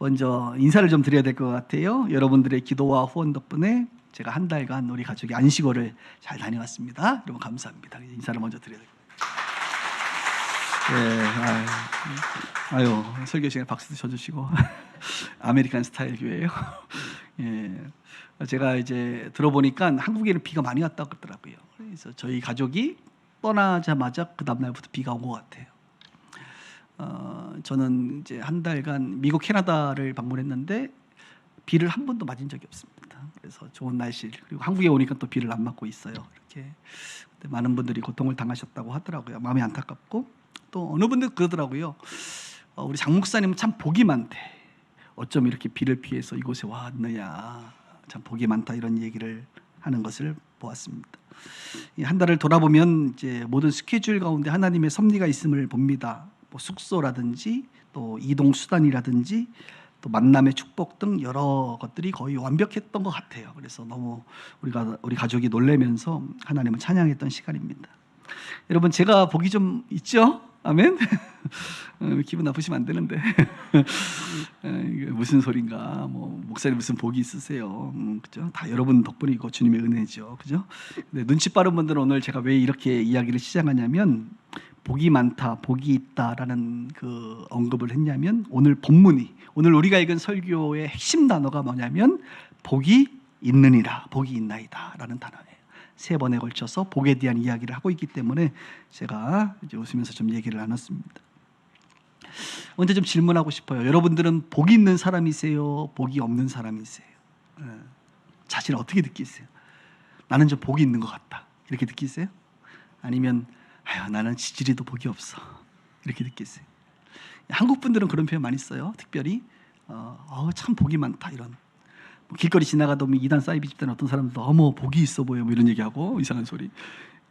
먼저 인사를 좀 드려야 될 것 같아요. 여러분들의 기도와 후원 덕분에 제가 한 달간 우리 가족이 안식월을 잘 다녀왔습니다. 여러분 감사합니다. 인사를 먼저 드려야 될 것 같아요. 아유, 설교 시간에 박수도 쳐주시고 아메리칸 스타일 교회예요. 예, 제가 이제 들어보니까 한국에는 비가 많이 왔다고 그러더라고요. 그래서 저희 가족이 떠나자마자 그 다음 날부터 비가 온 것 같아요. 저는 이제 한 달간 미국, 캐나다를 방문했는데 비를 한 번도 맞은 적이 없습니다. 그래서 좋은 날씨, 그리고 한국에 오니까 또 비를 안 맞고 있어요. 이렇게 많은 분들이 고통을 당하셨다고 하더라고요. 마음이 안타깝고 또 어느 분들 그러더라고요. 우리 장 목사님은 참 복이 많대. 어쩜 이렇게 비를 피해서 이곳에 왔느냐. 참 복이 많다, 이런 얘기를 하는 것을 보았습니다. 한 달을 돌아보면 이제 모든 스케줄 가운데 하나님의 섭리가 있음을 봅니다. 뭐 숙소라든지 또 이동 수단이라든지 또 만남의 축복 등 여러 것들이 거의 완벽했던 것 같아요. 그래서 너무 우리 가족이 놀라면서 하나님을 찬양했던 시간입니다. 여러분, 제가 복이 좀 있죠? 아멘. 기분 나쁘시면 안 되는데 이게 무슨 소린가? 뭐 목사님 무슨 복이 있으세요? 그죠? 다 여러분 덕분이고 주님의 은혜죠, 그죠? 근데 눈치 빠른 분들은 오늘 제가 왜 이렇게 이야기를 시작하냐면, 복이 많다, 복이 있다라는 그 언급을 했냐면, 오늘 본문이, 오늘 우리가 읽은 설교의 핵심 단어가 뭐냐면 복이 있느니라, 복이 있나이다라는 단어예요. 3번에 걸쳐서 복에 대한 이야기를 하고 있기 때문에 제가 이제 웃으면서 좀 얘기를 나눴습니다. 먼저 좀 질문하고 싶어요. 여러분들은 복이 있는 사람이세요? 복이 없는 사람이세요? 자신을 어떻게 느끼세요? 나는 좀 복이 있는 것 같다, 이렇게 느끼세요? 아니면 나는 지지리도 복이 없어, 이렇게 느끼세요? 한국 분들은 그런 표현 많이 써요. 특별히 참 복이 많다, 이런. 길거리 지나가다 보면 이단 사이비 집단 어떤 사람들도 어머 복이 있어 보여, 뭐 이런 얘기하고 이상한 소리,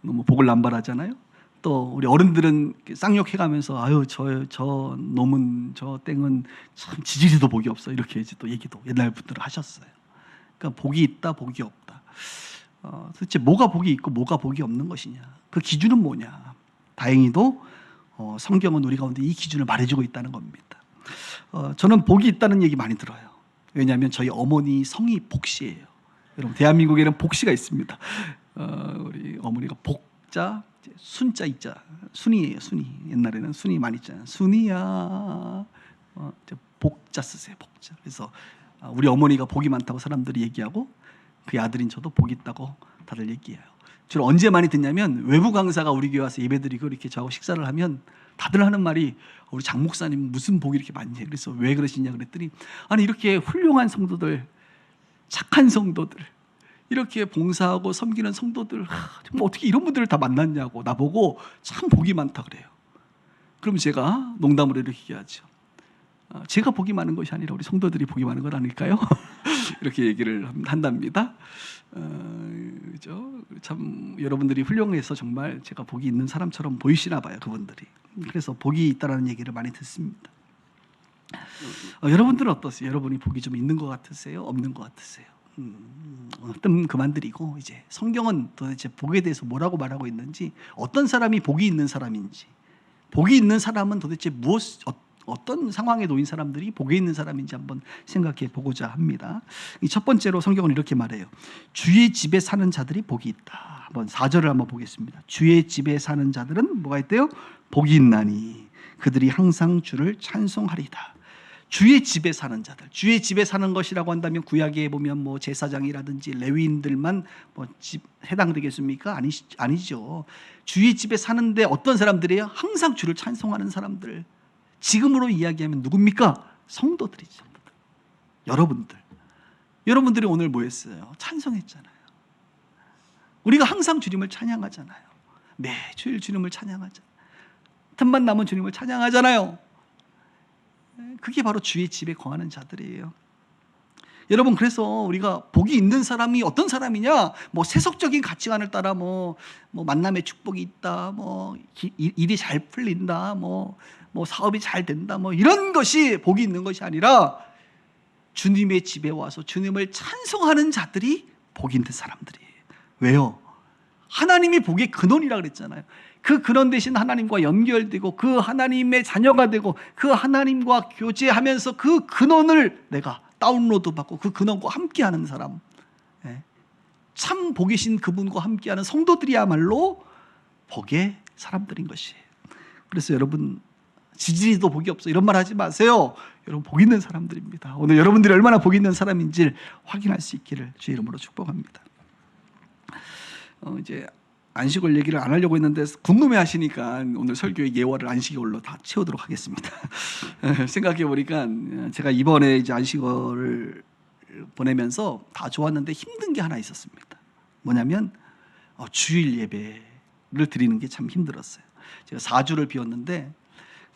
너무 복을 남발하잖아요. 또 우리 어른들은 쌍욕해가면서 아유 저 놈은, 저 땡은 참 지지리도 복이 없어, 이렇게 이제 또 얘기도 옛날부터 하셨어요. 그러니까 복이 있다, 복이 없다. 도대체 뭐가 복이 있고 뭐가 복이 없는 것이냐, 그 기준은 뭐냐. 다행히도 성경은 우리 가운데 이 기준을 말해주고 있다는 겁니다. 저는 복이 있다는 얘기 많이 들어요. 왜냐하면 저희 어머니 성이 복씨예요. 여러분, 대한민국에는 복씨가 있습니다. 우리 어머니가 복자, 순자, 이자, 순이에요. 순이. 옛날에는 순이 많이 있잖아요. 순이야. 복자 쓰세요. 복자. 그래서 우리 어머니가 복이 많다고 사람들이 얘기하고, 그 아들인 저도 복이 있다고 다들 얘기해요. 주로 언제 많이 듣냐면, 외부 강사가 우리 교회 와서 예배드리고 이렇게 저하고 식사를 하면 다들 하는 말이, 우리 장 목사님 무슨 복이 이렇게 많냐. 그래서 왜 그러시냐 그랬더니, 아니 이렇게 훌륭한 성도들, 착한 성도들, 이렇게 봉사하고 섬기는 성도들, 정말 어떻게 이런 분들을 다 만났냐고 나보고 참 복이 많다 그래요. 그럼 제가 농담으로 이렇게 얘기하죠. 제가 복이 많은 것이 아니라 우리 성도들이 복이 많은 것 아닐까요? 이렇게 얘기를 한답니다. 그죠? 참 여러분들이 훌륭해서 정말 제가 복이 있는 사람처럼 보이시나 봐요, 그분들이. 그래서 복이 있다라는 얘기를 많이 듣습니다. 여러분들은 어떠세요? 여러분이 복이 좀 있는 것 같으세요? 없는 것 같으세요? 뜸 그만드리고, 이제 성경은 도대체 복에 대해서 뭐라고 말하고 있는지, 어떤 사람이 복이 있는 사람인지, 복이 있는 사람은 도대체 어떤 상황에 놓인 사람들이 복에 있는 사람인지 한번 생각해 보고자 합니다. 첫 번째로 성경은 이렇게 말해요. 주의 집에 사는 자들이 복이 있다. 한번 4절을 한번 보겠습니다. 주의 집에 사는 자들은 뭐가 있대요? 복이 있나니 그들이 항상 주를 찬송하리다. 주의 집에 사는 자들, 주의 집에 사는 것이라고 한다면 구약에 보면 뭐 제사장이라든지 레위인들만 해당되겠습니까? 아니죠. 주의 집에 사는데 어떤 사람들이에요? 항상 주를 찬송하는 사람들. 지금으로 이야기하면 누굽니까? 성도들이죠. 여러분들이 오늘 뭐 했어요? 찬송했잖아요. 우리가 항상 주님을 찬양하잖아요. 매주일 주님을 찬양하잖아요. 틈만 나면 주님을 찬양하잖아요. 그게 바로 주의 집에 거하는 자들이에요. 여러분, 그래서 우리가 복이 있는 사람이 어떤 사람이냐? 뭐 세속적인 가치관을 따라 뭐 만남의 축복이 있다, 뭐 일이 잘 풀린다, 뭐 사업이 잘 된다, 뭐 이런 것이 복이 있는 것이 아니라, 주님의 집에 와서 주님을 찬송하는 자들이 복이 있는 사람들이에요. 왜요? 하나님이 복의 근원이라 그랬잖아요. 그 근원 되신 하나님과 연결되고 그 하나님의 자녀가 되고 그 하나님과 교제하면서 그 근원을 내가 다운로드 받고 그 근원과 함께하는 사람, 참 복이신 그분과 함께하는 성도들이야말로 복의 사람들인 것이에요. 그래서 여러분, 지지리도 복이 없어 이런 말 하지 마세요. 여러분, 복 있는 사람들입니다. 오늘 여러분들이 얼마나 복 있는 사람인지를 확인할 수 있기를 주의 이름으로 축복합니다. 이제 안식월 얘기를 안 하려고 했는데 궁금해 하시니까 오늘 설교의 예화를 안식월로 다 채우도록 하겠습니다. 생각해 보니까 제가 이번에 이제 안식월을 보내면서 다 좋았는데 힘든 게 하나 있었습니다. 뭐냐면 주일 예배를 드리는 게 참 힘들었어요. 제가 4주를 비웠는데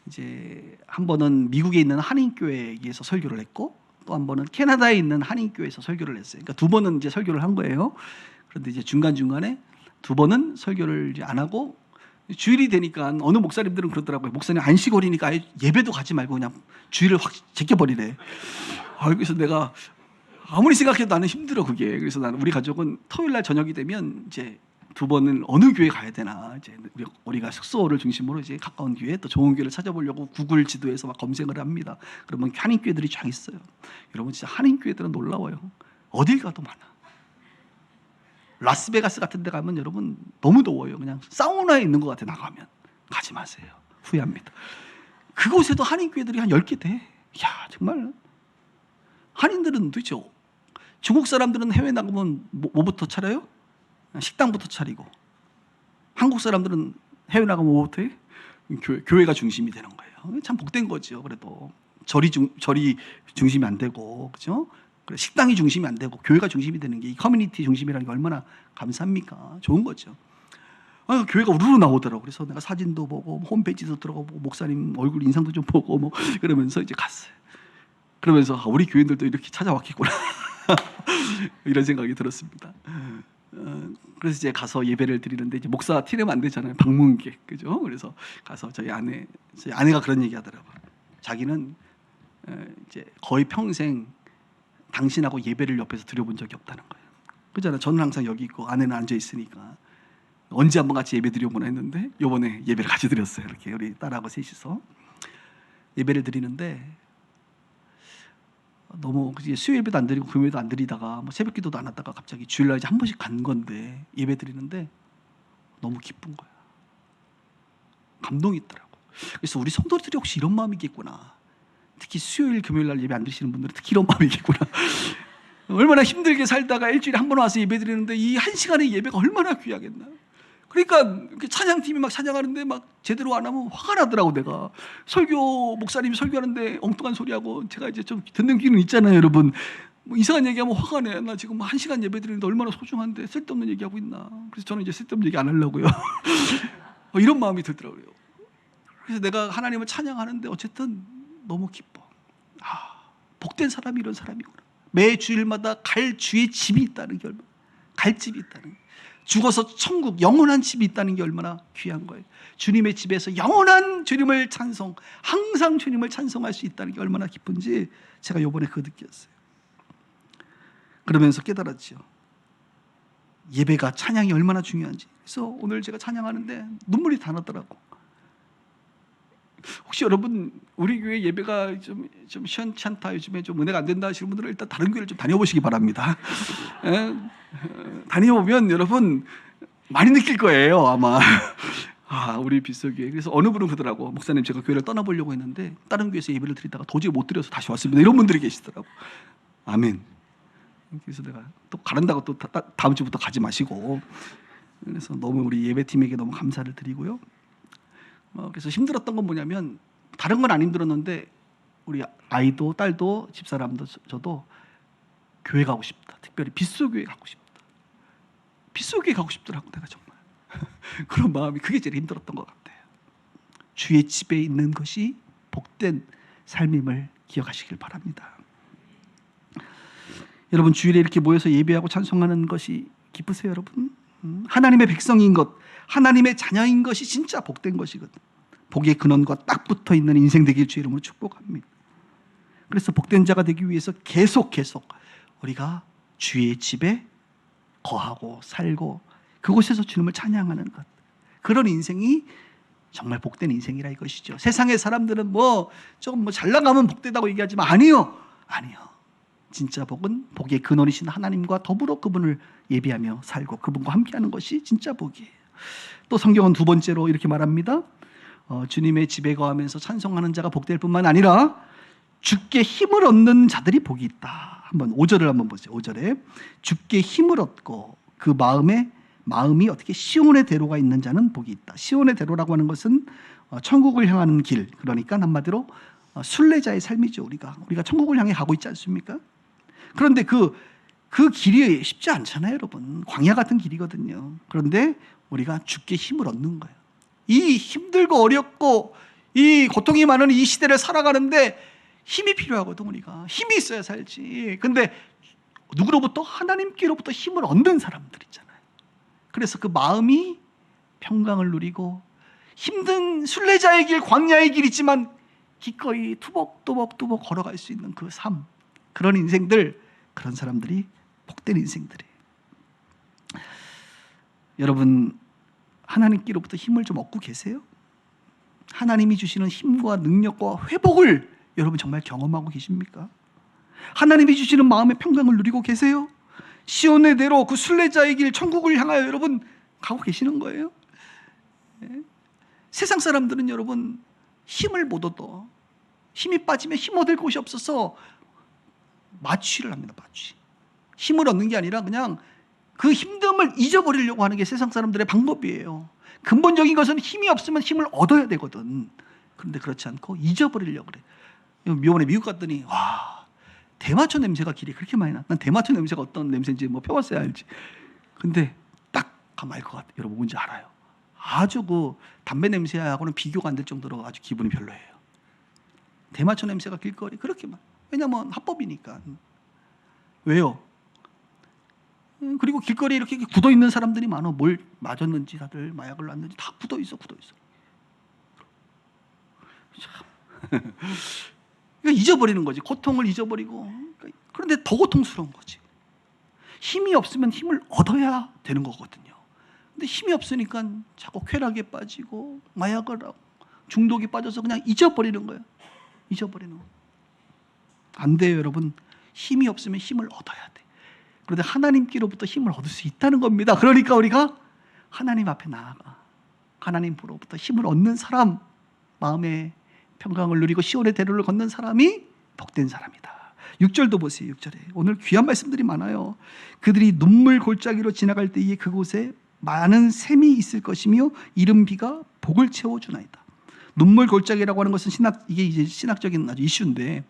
이제 한 번은 미국에 있는 한인교회에서 설교를 했고 또 한 번은 캐나다에 있는 한인교회에서 설교를 했어요. 그러니까 두 번은 이제 설교를 한 거예요. 그런데 이제 중간중간에 두 번은 설교를 이제 안 하고 주일이 되니까 어느 목사님들은 그러더라고요. 목사님 안식월이니까 아예 예배도 가지 말고 그냥 주일을 확 제껴버리래. 그래서 내가 아무리 생각해도 나는 힘들어 그게. 그래서 나는 우리 가족은 토요일 날 저녁이 되면 이제 두 번은 어느 교회 가야 되나 이제 우리가 숙소를 중심으로 이제 가까운 교회 또 좋은 교회를 찾아보려고 구글 지도에서 막 검색을 합니다. 그러면 한인 교회들이 쫙 있어요. 여러분 진짜 한인 교회들은 놀라워요. 어딜 가도 많아. 라스베가스 같은 데 가면 여러분 너무 더워요. 그냥 사우나에 있는 것 같아. 나가면 가지 마세요. 후회합니다. 그곳에도 한인 교회들이 한 10개 돼. 야 정말 한인들은 도대체 중국 사람들은 해외 나가면 뭐부터 차려요? 식당부터 차리고 한국 사람들은 해외 나가면 뭐부터 해? 교회가 중심이 되는 거예요. 참 복된 거죠. 그래도 절이 중심이 안 되고 그죠? 식당이 중심이 안 되고 교회가 중심이 되는 게 이 커뮤니티 중심이라는 게 얼마나 감사합니까? 좋은 거죠. 교회가 우르르 나오더라고. 그래서 내가 사진도 보고 홈페이지도 들어가고 목사님 얼굴 인상도 좀 보고 뭐 그러면서 이제 갔어요. 그러면서 우리 교인들도 이렇게 찾아왔겠구나 이런 생각이 들었습니다. 그래서 이제 가서 예배를 드리는데 이제 목사 티내면 안 되잖아요. 방문객 그죠? 그래서 가서 저희 아내가 그런 얘기 하더라고요. 자기는 이제 거의 평생 당신하고 예배를 옆에서 드려본 적이 없다는 거예요. 그잖아요. 저는 항상 여기 있고 아내는 앉아 있으니까 언제 한번 같이 예배 드려보나 했는데 이번에 예배를 같이 드렸어요. 이렇게 우리 딸하고 셋이서 예배를 드리는데 너무 수요예배도 안 드리고 금요일도 안 드리다가 뭐 새벽기도도 안 하다가 갑자기 주일날 이제 한 번씩 간 건데 예배 드리는데 너무 기쁜 거야. 감동이 있더라고. 그래서 우리 성도들이 혹시 이런 마음이겠구나. 특히 수요일 금요일날 예배 안 드리시는 분들은 특히 이런 마음이겠구나. 얼마나 힘들게 살다가 일주일에 한 번 와서 예배 드리는데 이 한 시간의 예배가 얼마나 귀하겠나. 그러니까 찬양팀이 막 찬양하는데 막 제대로 안 하면 화가 나더라고. 내가 목사님이 설교하는데 엉뚱한 소리하고 제가 이제 좀 듣는 귀는 있잖아요 여러분. 뭐 이상한 얘기하면 화가 내. 나 지금 한 시간 예배 드리는데 얼마나 소중한데 쓸데없는 얘기하고 있나. 그래서 저는 이제 쓸데없는 얘기 안 하려고요. 이런 마음이 들더라고요. 그래서 내가 하나님을 찬양하는데 어쨌든 너무 기뻐. 복된 사람이 이런 사람이구나. 매 주일마다 갈 주의 집이 있다는 게 얼마나, 갈 집이 있다는 게, 죽어서 천국 영원한 집이 있다는 게 얼마나 귀한 거예요. 주님의 집에서 영원한 주님을 항상 주님을 찬송할 수 있다는 게 얼마나 기쁜지 제가 이번에 그거 느꼈어요. 그러면서 깨달았죠. 예배가 찬양이 얼마나 중요한지. 그래서 오늘 제가 찬양하는데 눈물이 다 나더라고. 혹시 여러분 우리 교회 예배가 좀 시원치 않다, 요즘에 좀 은혜가 안 된다 하시는 분들은 일단 다른 교회를 좀 다녀보시기 바랍니다. 다녀보면 여러분 많이 느낄 거예요 아마. 우리 빗속교회. 그래서 어느 분은 그러더라고. 목사님 제가 교회를 떠나보려고 했는데 다른 교회에서 예배를 드리다가 도저히 못 드려서 다시 왔습니다. 이런 분들이 계시더라고. 아멘. 그래서 내가 또 가른다고 또 다음 주부터 가지 마시고. 그래서 너무 우리 예배팀에게 너무 감사를 드리고요. 그래서 힘들었던 건 뭐냐면 다른 건 안 힘들었는데 우리 아이도 딸도 집사람도 저도 교회 가고 싶다. 특별히 빗속교회 가고 싶다. 빗속교회 가고 싶더라고 내가 정말. 그런 마음이 그게 제일 힘들었던 것 같아요. 주의 집에 있는 것이 복된 삶임을 기억하시길 바랍니다. 여러분 주일에 이렇게 모여서 예배하고 찬송하는 것이 기쁘세요 여러분? 하나님의 백성인 것, 하나님의 자녀인 것이 진짜 복된 것이거든. 복의 근원과 딱 붙어있는 인생 되길 주의 이름으로 축복합니다. 그래서 복된 자가 되기 위해서 계속 우리가 주의 집에 거하고 살고 그곳에서 주님을 찬양하는 것, 그런 인생이 정말 복된 인생이라 이것이죠. 세상의 사람들은 조금 잘 나가면 복되다고 얘기하지만 아니요. 진짜 복은 복의 근원이신 하나님과 더불어 그분을 예비하며 살고 그분과 함께하는 것이 진짜 복이에요. 또 성경은 두 번째로 이렇게 말합니다. 주님의 집에 거하면서 찬송하는 자가 복될 뿐만 아니라 주께 힘을 얻는 자들이 복이 있다. 한번 5절을 한번 보세요. 5절에 주께 힘을 얻고 그 마음이 어떻게 시온의 대로가 있는 자는 복이 있다. 시온의 대로라고 하는 것은 천국을 향하는 길, 그러니까 한마디로 순례자의 삶이죠. 우리가 천국을 향해 가고 있지 않습니까? 그런데 그 길이 쉽지 않잖아요, 여러분. 광야 같은 길이거든요. 그런데 우리가 주께 힘을 얻는 거예요. 이 힘들고 어렵고 이 고통이 많은 이 시대를 살아가는데 힘이 필요하거든. 우리가 힘이 있어야 살지. 근데 누구로부터? 하나님께로부터 힘을 얻는 사람들 있잖아요. 그래서 그 마음이 평강을 누리고 힘든 순례자의 길, 광야의 길이지만 기꺼이 투벅투벅 걸어갈 수 있는 그 삶, 그런 인생들, 그런 사람들이 복된 인생들이에요. 여러분, 하나님께로부터 힘을 좀 얻고 계세요? 하나님이 주시는 힘과 능력과 회복을 여러분 정말 경험하고 계십니까? 하나님이 주시는 마음의 평강을 누리고 계세요? 시온의 대로 그 순례자의 길, 천국을 향하여 여러분 가고 계시는 거예요? 세상 사람들은 여러분 힘을 못 얻어. 힘이 빠지면 힘 얻을 곳이 없어서 마취를 합니다. 마취. 힘을 얻는 게 아니라 그냥 그 힘듦을 잊어버리려고 하는 게 세상 사람들의 방법이에요. 근본적인 것은 힘이 없으면 힘을 얻어야 되거든. 그런데 그렇지 않고 잊어버리려고 그래. 이번에 미국 갔더니 와, 대마초 냄새가 길이 그렇게 많이 나. 난 대마초 냄새가 어떤 냄새인지 펴봤어야 알지. 근데 딱 가면 알 것 같아요. 여러분 뭔지 알아요. 아주 그 담배 냄새하고는 비교가 안 될 정도로 아주 기분이 별로예요. 대마초 냄새가 길거리 그렇게 많아. 왜냐면 합법이니까. 왜요? 그리고 길거리에 이렇게 굳어 있는 사람들이 많아. 뭘 맞았는지 다들 마약을 놨는지 다 굳어 있어. 참. 그러니까 잊어버리는 거지. 고통을 잊어버리고. 그런데 더 고통스러운 거지. 힘이 없으면 힘을 얻어야 되는 거거든요. 근데 힘이 없으니까 자꾸 쾌락에 빠지고 마약을 하고 중독에 빠져서 그냥 잊어버리는 거예요. 잊어버리는 거. 안 돼요, 여러분. 힘이 없으면 힘을 얻어야 돼. 그런데 하나님께로부터 힘을 얻을 수 있다는 겁니다. 그러니까 우리가 하나님 앞에 나아가 하나님으로부터 힘을 얻는 사람, 마음의 평강을 누리고 시온의 대로를 걷는 사람이 복된 사람이다. 6절도 보세요. 6절에 오늘 귀한 말씀들이 많아요. 그들이 눈물 골짜기로 지나갈 때에 그곳에 많은 샘이 있을 것이며 이른 비가 복을 채워주나이다. 눈물 골짜기라고 하는 것은 이게 이제 신학적인 아주 이슈인데,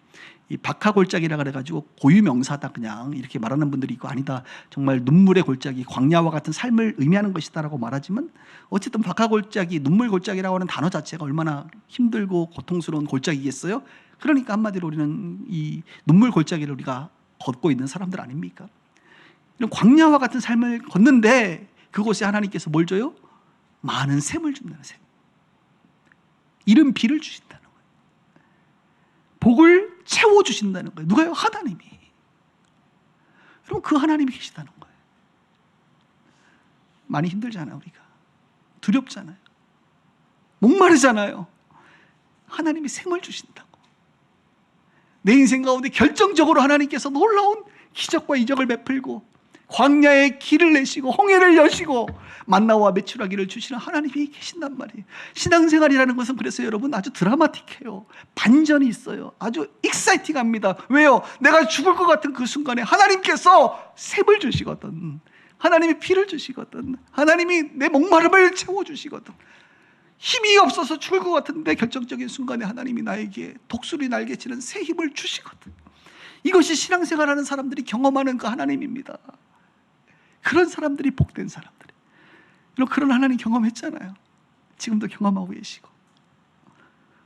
이 박하골짜기라 그래가지고 고유명사다 그냥 이렇게 말하는 분들이 있고, 아니다 정말 눈물의 골짜기, 광야와 같은 삶을 의미하는 것이다라고 말하지만, 어쨌든 박하골짜기, 눈물 골짜기라고 하는 단어 자체가 얼마나 힘들고 고통스러운 골짜기겠어요? 그러니까 한마디로 우리는 이 눈물 골짜기를 우리가 걷고 있는 사람들 아닙니까? 이런 광야와 같은 삶을 걷는데 그곳에 하나님께서 뭘 줘요? 많은 샘을 준다는 샘. 이른 비를 주신다는 거예요. 복을 채워주신다는 거예요. 누가요? 하나님이. 여러분, 그 하나님이 계시다는 거예요. 많이 힘들잖아요, 우리가. 두렵잖아요. 목마르잖아요. 하나님이 샘을 주신다고. 내 인생 가운데 결정적으로 하나님께서 놀라운 기적과 이적을 베풀고 광야에 길을 내시고 홍해를 여시고 만나와 메추라기를 주시는 하나님이 계신단 말이에요. 신앙생활이라는 것은 그래서 여러분 아주 드라마틱해요. 반전이 있어요. 아주 익사이팅합니다. 왜요? 내가 죽을 것 같은 그 순간에 하나님께서 샘을 주시거든. 하나님이 피를 주시거든. 하나님이 내 목마름을 채워주시거든. 힘이 없어서 죽을 것 같은데 결정적인 순간에 하나님이 나에게 독수리 날개치는 새 힘을 주시거든. 이것이 신앙생활하는 사람들이 경험하는 그 하나님입니다. 그런 사람들이 복된 사람들. 그런 하나님 경험했잖아요. 지금도 경험하고 계시고.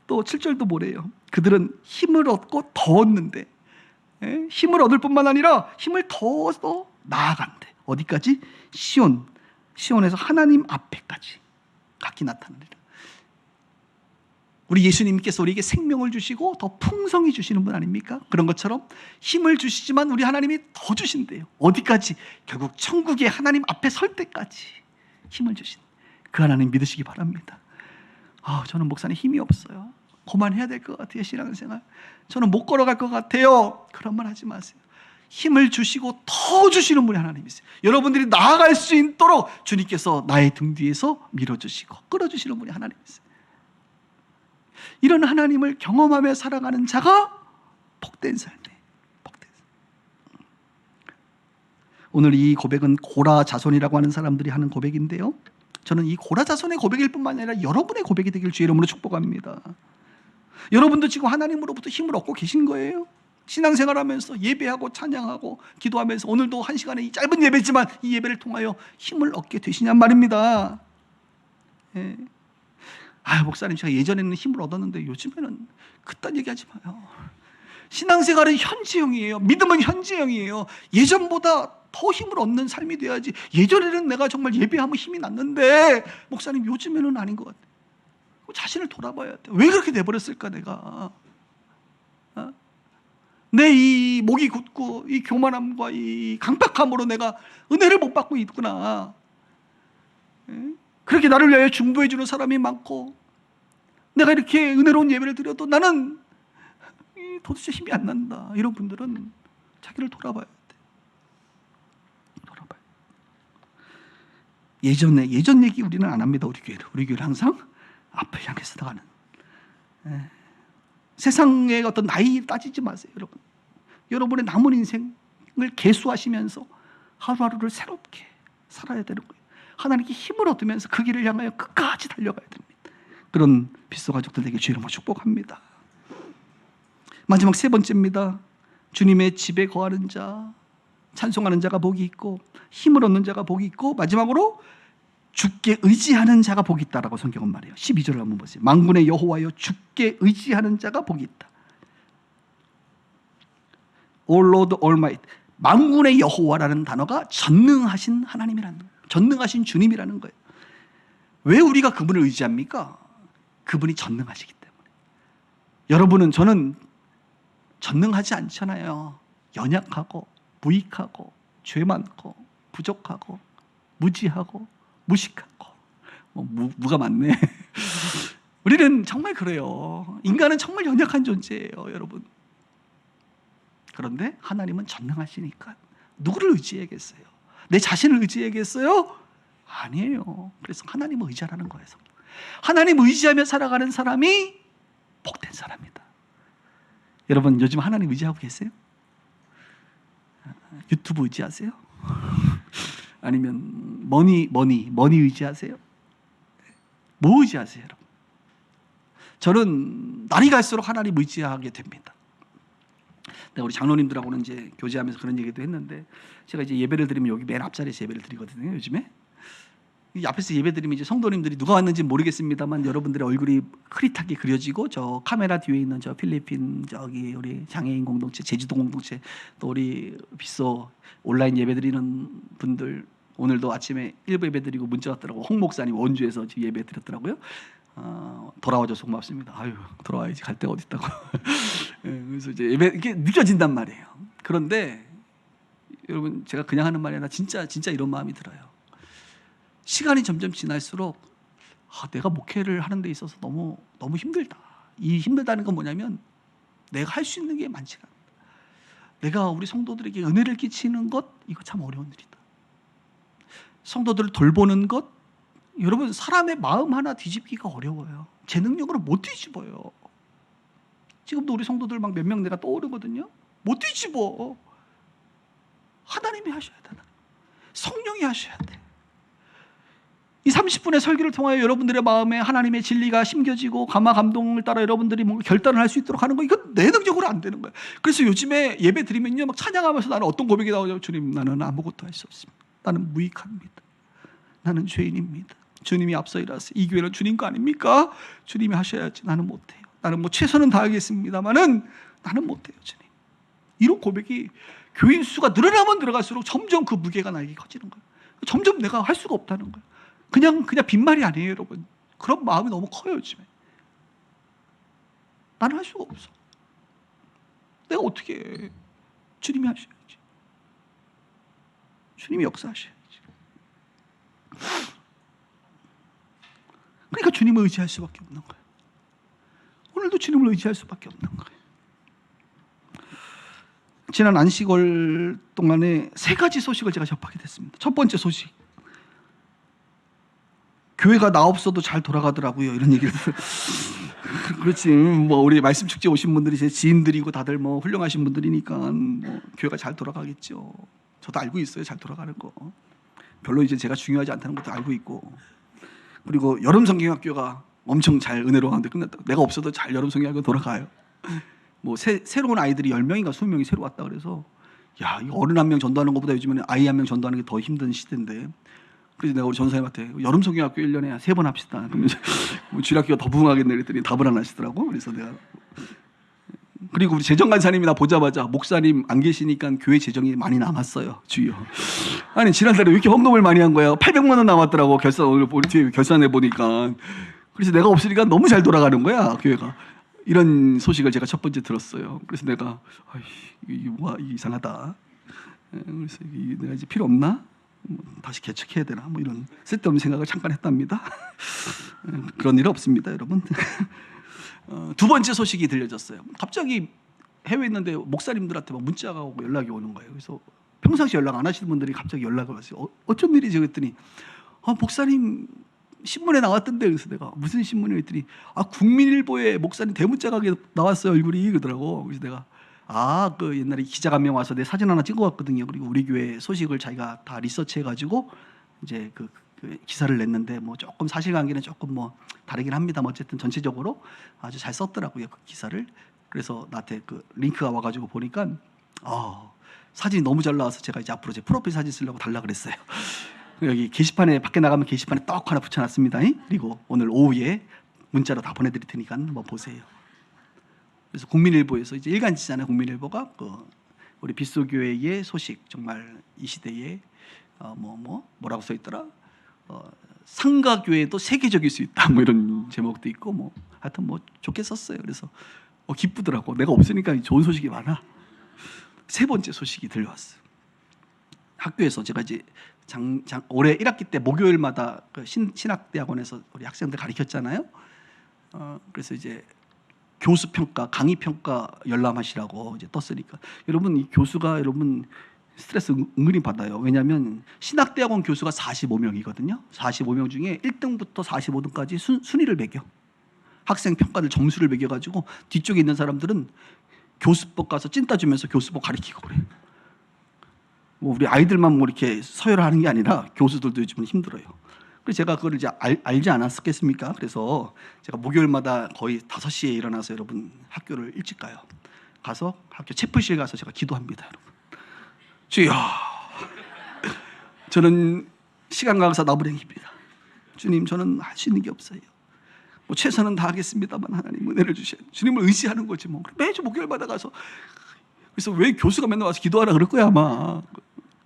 또 7절도 뭐래요? 그들은 힘을 얻고 더 얻는데, 힘을 얻을 뿐만 아니라 힘을 더 나아간대. 어디까지? 시온에서 하나님 앞에까지 각기 나타나리라. 우리 예수님께서 우리에게 생명을 주시고 더 풍성히 주시는 분 아닙니까? 그런 것처럼 힘을 주시지만 우리 하나님이 더 주신대요. 어디까지? 결국 천국에 하나님 앞에 설 때까지 힘을 주신 그 하나님 믿으시기 바랍니다. 저는 목사님 힘이 없어요. 그만해야 될 것 같아요. 신앙생활. 저는 못 걸어갈 것 같아요. 그런 말 하지 마세요. 힘을 주시고 더 주시는 분이 하나님이세요. 여러분들이 나아갈 수 있도록 주님께서 나의 등 뒤에서 밀어주시고 끌어주시는 분이 하나님이세요. 이런 하나님을 경험하며 살아가는 자가 복된 삶이에요. 복된 삶. 오늘 이 고백은 고라 자손이라고 하는 사람들이 하는 고백인데요, 저는 이 고라 자손의 고백일 뿐만 아니라 여러분의 고백이 되길 주의 이름으로 축복합니다. 여러분도 지금 하나님으로부터 힘을 얻고 계신 거예요. 신앙생활하면서 예배하고 찬양하고 기도하면서 오늘도 1시간의 이 짧은 예배지만 이 예배를 통하여 힘을 얻게 되시냔 말입니다. 예. 목사님 제가 예전에는 힘을 얻었는데 요즘에는 그딴 얘기하지 마요. 신앙생활은 현재형이에요. 믿음은 현재형이에요. 예전보다 더 힘을 얻는 삶이 돼야지. 예전에는 내가 정말 예배하면 힘이 났는데 목사님 요즘에는 아닌 것 같아요. 자신을 돌아봐야 돼. 왜 그렇게 돼버렸을까 내가. 내 이 목이 굳고 이 교만함과 이 강팍함으로 내가 은혜를 못 받고 있구나. 그렇게 나를 위하여 중보해 주는 사람이 많고 내가 이렇게 은혜로운 예배를 드려도 나는 도대체 힘이 안 난다. 이런 분들은 자기를 돌아봐야 돼. 돌아봐야 돼. 예전 얘기 우리는 안 합니다. 우리 교회는 항상 앞을 향해서 나가는. 세상의 어떤 나이 따지지 마세요, 여러분. 여러분의 남은 인생을 계수하시면서 하루하루를 새롭게 살아야 되는 거예요. 하나님께 힘을 얻으면서 그 길을 향하여 끝까지 달려가야 됩니다. 그런 빗소 가족들 되게 주의 이름으로 축복합니다. 마지막 3번째입니다. 주님의 집에 거하는 자, 찬송하는 자가 복이 있고 힘을 얻는 자가 복이 있고 마지막으로 주께 의지하는 자가 복이 있다라고 성경은 말해요. 12절을 한번 보세요. 만군의 여호와여 주께 의지하는 자가 복이 있다. O Lord Almighty. 만군의 여호와라는 단어가 전능하신 하나님이라는 거예요. 전능하신 주님이라는 거예요. 왜 우리가 그분을 의지합니까? 그분이 전능하시기 때문에. 여러분은, 저는 전능하지 않잖아요. 연약하고 무익하고 죄 많고 부족하고 무지하고 무식하고 무가 많네. 우리는 정말 그래요. 인간은 정말 연약한 존재예요, 여러분. 그런데 하나님은 전능하시니까 누구를 의지해야겠어요? 내 자신을 의지해야겠어요? 아니에요. 그래서 하나님을 의지하라는 거예요. 하나님 의지하며 살아가는 사람이 복된 사람이다. 여러분 요즘 하나님 의지하고 계세요? 유튜브 의지하세요? 아니면 머니 의지하세요? 뭐 의지하세요, 여러분? 저는 날이 갈수록 하나님 의지하게 됩니다. 내가 우리 장로님들하고는 이제 교제하면서 그런 얘기도 했는데, 제가 이제 예배를 드리면 여기 맨 앞자리에서 예배를 드리거든요, 요즘에. 이 앞에서 예배 드리면 이제 성도님들이 누가 왔는지 모르겠습니다만 여러분들의 얼굴이 흐릿하게 그려지고, 저 카메라 뒤에 있는 저 필리핀 저기 우리 장애인 공동체, 제주도 공동체, 또 우리 빗소 온라인 예배 드리는 분들, 오늘도 아침에 1부 예배 드리고 문자 왔더라고. 홍 목사님 원주에서 지금 예배 드렸더라고요. 돌아와줘서 고맙습니다. 아유, 돌아와야지, 갈 데가 어디 있다고. 그래서 이제 예배 이게 느껴진단 말이에요. 그런데 여러분, 제가 그냥 하는 말이 아니라 진짜 이런 마음이 들어요. 시간이 점점 지날수록 내가 목회를 하는 데 있어서 너무 힘들다. 이 힘들다는 건 뭐냐면 내가 할 수 있는 게 많지가 않다. 내가 우리 성도들에게 은혜를 끼치는 것, 이거 참 어려운 일이다. 성도들을 돌보는 것, 여러분 사람의 마음 하나 뒤집기가 어려워요. 제 능력으로 못 뒤집어요. 지금도 우리 성도들 막 몇 명 내가 떠오르거든요. 못 뒤집어. 하나님이 하셔야 돼. 성령이 하셔야 돼. 이 30분의 설교를 통하여 여러분들의 마음에 하나님의 진리가 심겨지고 감화 감동을 따라 여러분들이 뭔가 결단을 할 수 있도록 하는 거, 이건 내 능력으로 안 되는 거예요. 그래서 요즘에 예배 드리면요, 막 찬양하면서 나는 어떤 고백이 나오냐면, 주님, 나는 아무것도 할 수 없습니다. 나는 무익합니다. 나는 죄인입니다. 주님이 앞서 일하세요. 이 교회는 주님 거 아닙니까? 주님이 하셔야지. 나는 못해요. 나는 뭐 최선은 다하겠습니다만은 나는 못해요, 주님. 이런 고백이 교인 수가 늘어나면 들어갈수록 점점 그 무게가 나에게 커지는 거예요. 점점 내가 할 수가 없다는 거예요. 그냥 빈말이 아니에요, 여러분. 그런 마음이 너무 커요, 요즘에. 나는 할 수가 없어. 내가 어떻게 해? 주님이 하셔야지. 주님이 역사하셔야지. 그러니까 주님을 의지할 수밖에 없는 거예요. 오늘도 주님을 의지할 수밖에 없는 거예요. 지난 안식월 동안에 세 가지 소식을 제가 접하게 됐습니다. 첫 번째 소식, 교회가 나 없어도 잘 돌아가더라고요. 이런 얘기를 그렇지, 뭐 우리 말씀 축제 오신 분들이 제 지인들이고 다들 뭐 훌륭하신 분들이니까 뭐 교회가 잘 돌아가겠죠. 저도 알고 있어요, 잘 돌아가는 거. 별로 이제 제가 중요하지 않다는 것도 알고 있고, 그리고 여름 성경학교가 엄청 잘 은혜로운데 끝났다. 내가 없어도 잘 여름 성경학교 돌아가요. 뭐 새로운 아이들이 10명인가 20명이 새로 왔다 그래서 야, 이 어른 한 명 전도하는 것보다 요즘에는 아이 한 명 전도하는 게 더 힘든 시대인데, 그래서 내가 우리 전사님한테 여름 성경학교 1년에 3번 합시다. 그러면 뭐 주일학교가 더 부흥하겠네 그랬더니 답을 안 하시더라고. 그래서 내가, 그리고 우리 재정 간사님이 나 보자마자 목사님 안 계시니까 교회 재정이 많이 남았어요. 주여. 아니 지난달에 왜 이렇게 헌금을 많이 한 거야? 800만 원 남았더라고. 결산 오늘 우리 뒤에 결산해 보니까. 그래서 내가 없으니까 너무 잘 돌아가는 거야 교회가. 이런 소식을 제가 첫 번째 들었어요. 그래서 내가 이게 뭐가 이상하다. 그래서 내가 이제 필요 없나? 다시 개척해야 되나? 뭐 이런 쓸데없는 생각을 잠깐 했답니다. 그런 일 없습니다, 여러분. 두 번째 소식이 들려졌어요. 갑자기 해외에 있는데 목사님들한테 막 문자가 오고 연락이 오는 거예요. 그래서 평상시 연락 안 하시는 분들이 갑자기 연락을 왔어요. 어쩐 일이지? 그랬더니 목사님 신문에 나왔던데. 그래서 내가 무슨 신문이? 했더니 국민일보에 목사님 대문자가 나왔어요, 얼굴이. 그러더라고. 그래서 내가 그 옛날에 기자가 한 명 와서 내 사진 하나 찍어왔거든요. 그리고 우리 교회 소식을 자기가 다 리서치해가지고 이제 그 기사를 냈는데 뭐 조금 사실관계는 조금 뭐 다르긴 합니다. 어쨌든 전체적으로 아주 잘 썼더라고요, 그 기사를. 그래서 나한테 그 링크가 와가지고 보니까 사진이 너무 잘 나와서 제가 이제 앞으로 제 프로필 사진 쓰려고 달라 그랬어요. 여기 게시판에, 밖에 나가면 게시판에 떡 하나 붙여놨습니다. 그리고 오늘 오후에 문자로 다 보내드릴 테니까 한번 보세요. 그래서 국민일보에서 이제 일간지잖아요. 국민일보가 우리 빗소교회의 소식, 정말 이 시대에 뭐라고 써 있더라. 상가교회도 세계적일 수 있다. 뭐 이런 제목도 있고 뭐 하여튼 뭐 좋게 썼어요. 그래서 기쁘더라고. 내가 없으니까 좋은 소식이 많아. 세 번째 소식이 들려왔어요. 학교에서 제가 이제 올해 1학기 때 목요일마다 그 신학대학원에서 우리 학생들 가르쳤잖아요. 그래서 이제 교수 평가, 강의 평가 열람하시라고 이제 떴으니까, 여러분 이 교수가 여러분 스트레스 은근히 받아요. 왜냐하면 신학대학원 교수가 45명이거든요. 45명 중에 1등부터 45등까지 순위를 매겨. 학생 평가를 점수를 매겨가지고 뒤쪽에 있는 사람들은 교수법 가서 찐 따주면서 교수법 가르치고 그래. 뭐 우리 아이들만 뭐 이렇게 서열하는 게 아니라 교수들도 요즘은 힘들어요. 그래서 제가 그걸 이제 알지 않았겠습니까? 그래서 제가 목요일마다 거의 5시에 일어나서 여러분 학교를 일찍 가요. 가서 학교 채플실 가서 제가 기도합니다, 여러분. 주여, 저는 시간 강사 나부랭입니다. 주님, 저는 할 수 있는 게 없어요. 뭐 최선은 다하겠습니다만 하나님 은혜를 주셔야, 주님을 의지하는 거지 뭐. 매주 목요일마다 가서, 그래서 왜 교수가 맨날 와서 기도하라 그럴 거야 아마.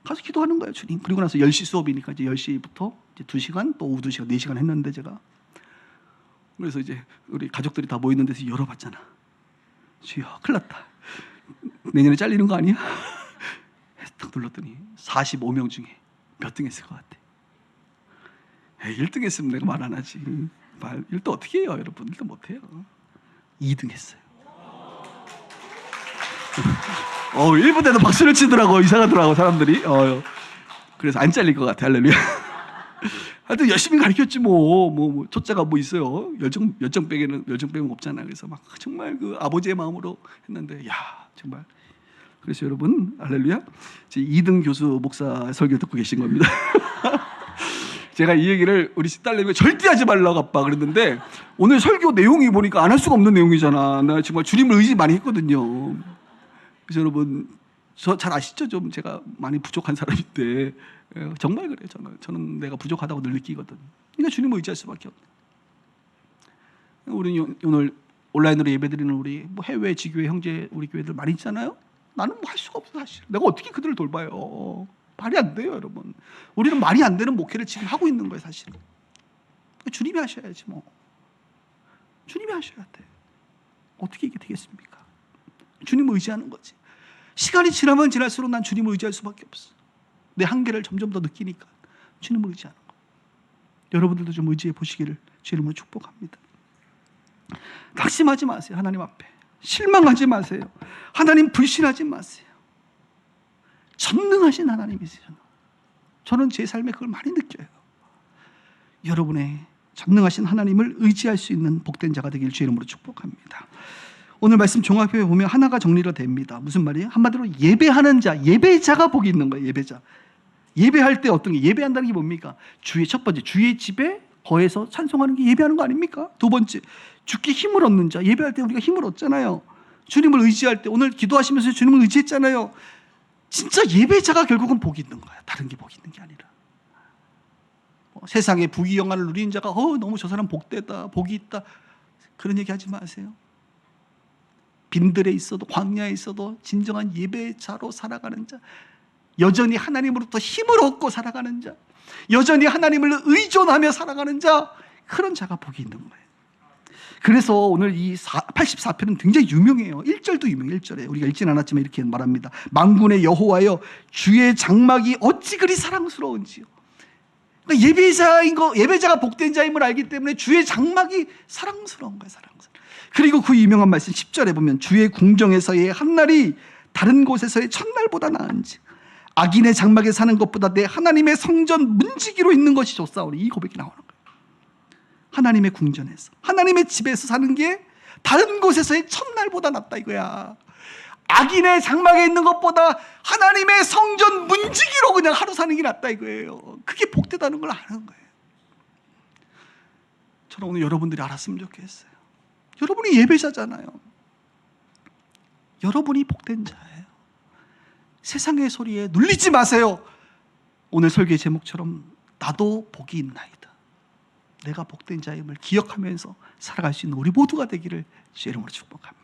가서 기도하는 거예요, 주님. 그리고 나서 10시 수업이니까 이제 10시부터 이제 2시간, 또 오후 2시간, 4시간 했는데 제가. 그래서 이제 우리 가족들이 다 모이는 데서 열어봤잖아. 주여, 큰일 났다. 내년에 잘리는 거 아니야? 딱 눌렀더니 45명 중에 몇 등 했을 것 같아? 1등 했으면 내가 말 안 하지. 1등 어떻게 해요, 여러분? 1등 못해요. 2등 했어요. 1분 때도 박수를 치더라고. 이상하더라고 사람들이. 그래서 안 잘릴 것 같아. 할렐루야. 하여튼 열심히 가르쳤지 뭐 초짜가 뭐 있어요. 열정 빼면 없잖아. 그래서 막 정말 그 아버지의 마음으로 했는데, 야 정말. 그래서 여러분, 할렐루야, 제 2등 교수 목사 설교 듣고 계신 겁니다. 제가 이 얘기를 우리 딸내미가 절대 하지 말라고 아빠 그랬는데, 오늘 설교 내용이 보니까 안 할 수가 없는 내용이잖아. 나 정말 주님을 의지 많이 했거든요. 그래서 여러분, 저 잘 아시죠? 좀 제가 많이 부족한 사람인데, 정말 그래요. 저는 내가 부족하다고 늘 느끼거든. 그러니까 주님을 의지할 수밖에 없네. 우리 오늘 온라인으로 예배드리는 우리 뭐 해외 지교회 형제 우리 교회들 많이 있잖아요. 나는 뭐 할 수가 없어 사실. 내가 어떻게 그들을 돌봐요? 말이 안 돼요, 여러분. 우리는 말이 안 되는 목회를 지금 하고 있는 거예요, 사실은. 주님이 하셔야지 뭐. 주님이 하셔야 돼. 어떻게 이게 되겠습니까? 주님을 의지하는 거지. 시간이 지나면 지날수록 난 주님을 의지할 수밖에 없어. 내 한계를 점점 더 느끼니까 주님을 의지하는 거. 여러분들도 좀 의지해 보시기를 주의 이름으로 축복합니다. 낙심하지 마세요. 하나님 앞에 실망하지 마세요. 하나님 불신하지 마세요. 전능하신 하나님이세요. 저는 제 삶에 그걸 많이 느껴요. 여러분의 전능하신 하나님을 의지할 수 있는 복된 자가 되길 주의 이름으로 축복합니다. 오늘 말씀 종합해 보면 하나가 정리가 됩니다. 무슨 말이에요? 한마디로 예배하는 자, 예배자가 복이 있는 거예요. 예배자. 예배할 때 어떤 게, 예배한다는 게 뭡니까? 첫 번째 주의 집에 거해서 찬송하는 게 예배하는 거 아닙니까? 두 번째 주께 힘을 얻는 자. 예배할 때 우리가 힘을 얻잖아요. 주님을 의지할 때, 오늘 기도하시면서 주님을 의지했잖아요. 진짜 예배자가 결국은 복이 있는 거야. 다른 게 복이 있는 게 아니라. 세상에 부귀영화를 누리는 자가 너무 저 사람 복되다, 복이 있다, 그런 얘기 하지 마세요. 빈들에 있어도 광야에 있어도 진정한 예배자로 살아가는 자, 여전히 하나님으로부터 힘을 얻고 살아가는 자, 여전히 하나님을 의존하며 살아가는 자, 그런 자가 복이 있는 거예요. 그래서 오늘 이 84편은 굉장히 유명해요. 1절도 유명해요. 1절에 우리가 읽진 않았지만 이렇게 말합니다. 만군의 여호와여, 주의 장막이 어찌 그리 사랑스러운지요. 그러니까 예배자가 복된 자임을 알기 때문에 주의 장막이 사랑스러운 거예요. 사랑스러워. 그리고 그 유명한 말씀 10절에 보면 주의 궁정에서의 한날이 다른 곳에서의 첫날보다 나은지, 악인의 장막에 사는 것보다 내 하나님의 성전 문지기로 있는 것이 좋사오니, 이 고백이 나오는 거예요. 하나님의 궁전에서, 하나님의 집에서 사는 게 다른 곳에서의 첫날보다 낫다 이거야. 악인의 장막에 있는 것보다 하나님의 성전 문지기로 그냥 하루 사는 게 낫다 이거예요. 그게 복되다는 걸 아는 거예요. 저는 오늘 여러분들이 알았으면 좋겠어요. 여러분이 예배자잖아요. 여러분이 복된 자예요. 세상의 소리에 눌리지 마세요. 오늘 설교의 제목처럼 나도 복이 있나이다, 내가 복된 자임을 기억하면서 살아갈 수 있는 우리 모두가 되기를 주의 이름으로 축복합니다.